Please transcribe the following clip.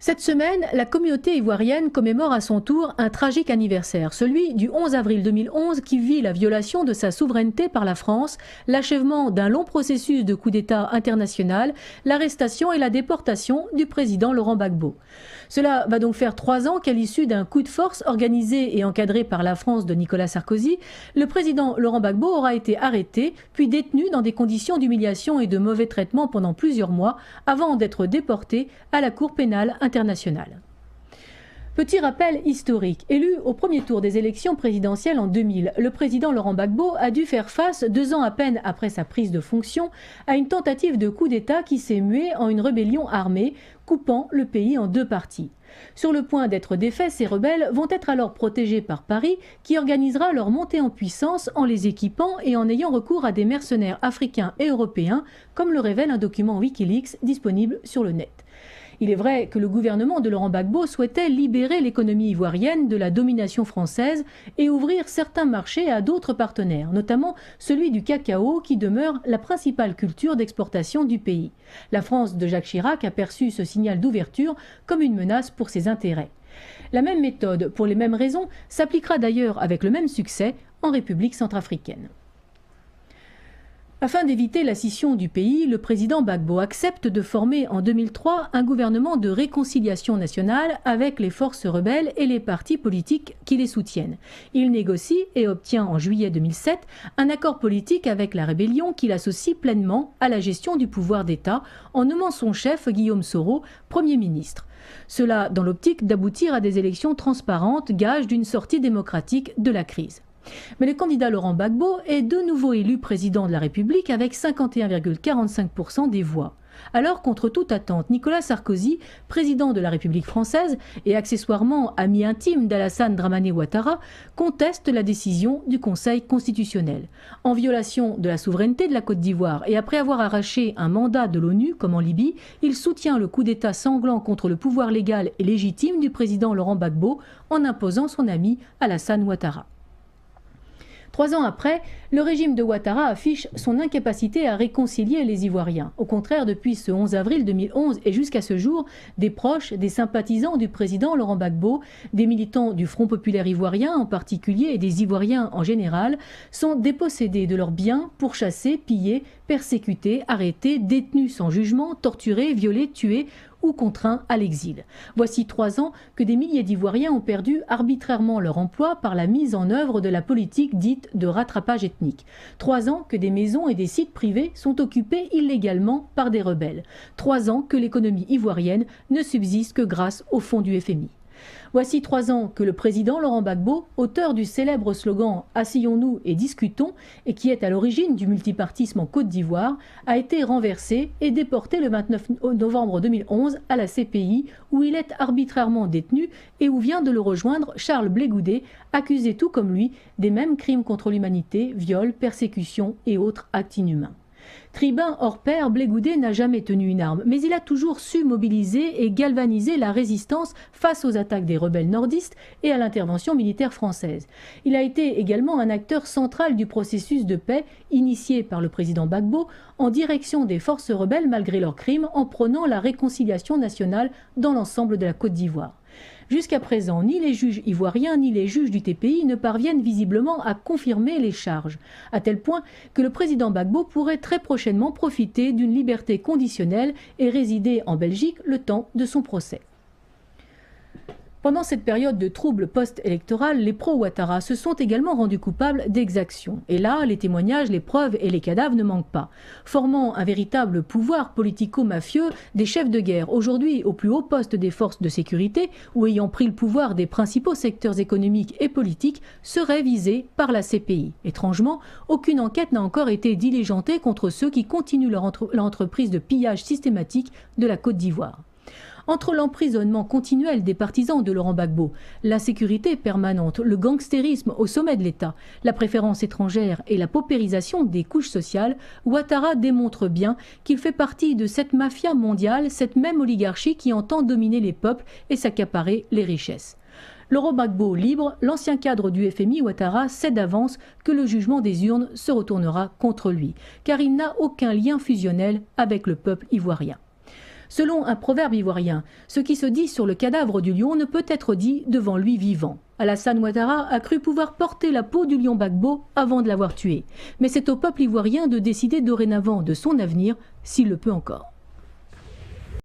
Cette semaine, la communauté ivoirienne commémore à son tour un tragique anniversaire, celui du 11 avril 2011 qui vit la violation de sa souveraineté par la France, l'achèvement d'un long processus de coup d'État international, l'arrestation et la déportation du président Laurent Gbagbo. Cela va donc faire 3 ans qu'à l'issue d'un coup de force organisé et encadré par la France de Nicolas Sarkozy, le président Laurent Gbagbo aura été arrêté, puis détenu dans des conditions d'humiliation et de mauvais traitement pendant plusieurs mois, avant d'être déporté à la Cour pénale internationale. Petit rappel historique. Élu au premier tour des élections présidentielles en 2000, le président Laurent Gbagbo a dû faire face, 2 ans à peine après sa prise de fonction, à une tentative de coup d'État qui s'est muée en une rébellion armée, coupant le pays en 2 parties. Sur le point d'être défaits, ces rebelles vont être alors protégés par Paris, qui organisera leur montée en puissance en les équipant et en ayant recours à des mercenaires africains et européens, comme le révèle un document Wikileaks disponible sur le net. Il est vrai que le gouvernement de Laurent Gbagbo souhaitait libérer l'économie ivoirienne de la domination française et ouvrir certains marchés à d'autres partenaires, notamment celui du cacao qui demeure la principale culture d'exportation du pays. La France de Jacques Chirac a perçu ce signal d'ouverture comme une menace pour ses intérêts. La même méthode, pour les mêmes raisons, s'appliquera d'ailleurs avec le même succès en République centrafricaine. Afin d'éviter la scission du pays, le président Gbagbo accepte de former en 2003 un gouvernement de réconciliation nationale avec les forces rebelles et les partis politiques qui les soutiennent. Il négocie et obtient en juillet 2007 un accord politique avec la rébellion qui l'associe pleinement à la gestion du pouvoir d'État en nommant son chef Guillaume Soro Premier ministre. Cela dans l'optique d'aboutir à des élections transparentes, gage d'une sortie démocratique de la crise. Mais le candidat Laurent Gbagbo est de nouveau élu président de la République avec 51,45% des voix. Alors, contre toute attente, Nicolas Sarkozy, président de la République française et accessoirement ami intime d'Alassane Dramane Ouattara, conteste la décision du Conseil constitutionnel. En violation de la souveraineté de la Côte d'Ivoire et après avoir arraché un mandat de l'ONU, comme en Libye, il soutient le coup d'État sanglant contre le pouvoir légal et légitime du président Laurent Gbagbo en imposant son ami Alassane Ouattara. 3 ans après, le régime de Ouattara affiche son incapacité à réconcilier les Ivoiriens. Au contraire, depuis ce 11 avril 2011 et jusqu'à ce jour, des proches, des sympathisants du président Laurent Gbagbo, des militants du Front populaire ivoirien en particulier et des Ivoiriens en général, sont dépossédés de leurs biens, pourchassés, pillés, persécutés, arrêtés, détenus sans jugement, torturés, violés, tués ou contraints à l'exil. Voici 3 ans que des milliers d'Ivoiriens ont perdu arbitrairement leur emploi par la mise en œuvre de la politique dite de rattrapage ethnique. 3 ans que des maisons et des sites privés sont occupés illégalement par des rebelles. 3 ans que l'économie ivoirienne ne subsiste que grâce aux fonds du FMI. Voici 3 ans que le président Laurent Gbagbo, auteur du célèbre slogan « Asseyons-nous et discutons » et qui est à l'origine du multipartisme en Côte d'Ivoire, a été renversé et déporté le 29 novembre 2011 à la CPI où il est arbitrairement détenu et où vient de le rejoindre Charles Blé Goudé, accusé tout comme lui des mêmes crimes contre l'humanité, viols, persécutions et autres actes inhumains. Tribun hors pair, Blé Goudé n'a jamais tenu une arme, mais il a toujours su mobiliser et galvaniser la résistance face aux attaques des rebelles nordistes et à l'intervention militaire française. Il a été également un acteur central du processus de paix initié par le président Gbagbo en direction des forces rebelles malgré leurs crimes en prônant la réconciliation nationale dans l'ensemble de la Côte d'Ivoire. Jusqu'à présent, ni les juges ivoiriens ni les juges du TPI ne parviennent visiblement à confirmer les charges, à tel point que le président Gbagbo pourrait très prochainement profiter d'une liberté conditionnelle et résider en Belgique le temps de son procès. Pendant cette période de trouble post-électoral, les pro-Ouattara se sont également rendus coupables d'exactions. Et là, les témoignages, les preuves et les cadavres ne manquent pas. Formant un véritable pouvoir politico-mafieux, des chefs de guerre, aujourd'hui au plus haut poste des forces de sécurité ou ayant pris le pouvoir des principaux secteurs économiques et politiques, seraient visés par la CPI. Étrangement, aucune enquête n'a encore été diligentée contre ceux qui continuent leur entreprise de pillage systématique de la Côte d'Ivoire. Entre l'emprisonnement continuel des partisans de Laurent Gbagbo, l'insécurité permanente, le gangstérisme au sommet de l'État, la préférence étrangère et la paupérisation des couches sociales, Ouattara démontre bien qu'il fait partie de cette mafia mondiale, cette même oligarchie qui entend dominer les peuples et s'accaparer les richesses. Laurent Gbagbo libre, l'ancien cadre du FMI Ouattara sait d'avance que le jugement des urnes se retournera contre lui, car il n'a aucun lien fusionnel avec le peuple ivoirien. Selon un proverbe ivoirien, ce qui se dit sur le cadavre du lion ne peut être dit devant lui vivant. Alassane Ouattara a cru pouvoir porter la peau du lion Gbagbo avant de l'avoir tué. Mais c'est au peuple ivoirien de décider dorénavant de son avenir, s'il le peut encore.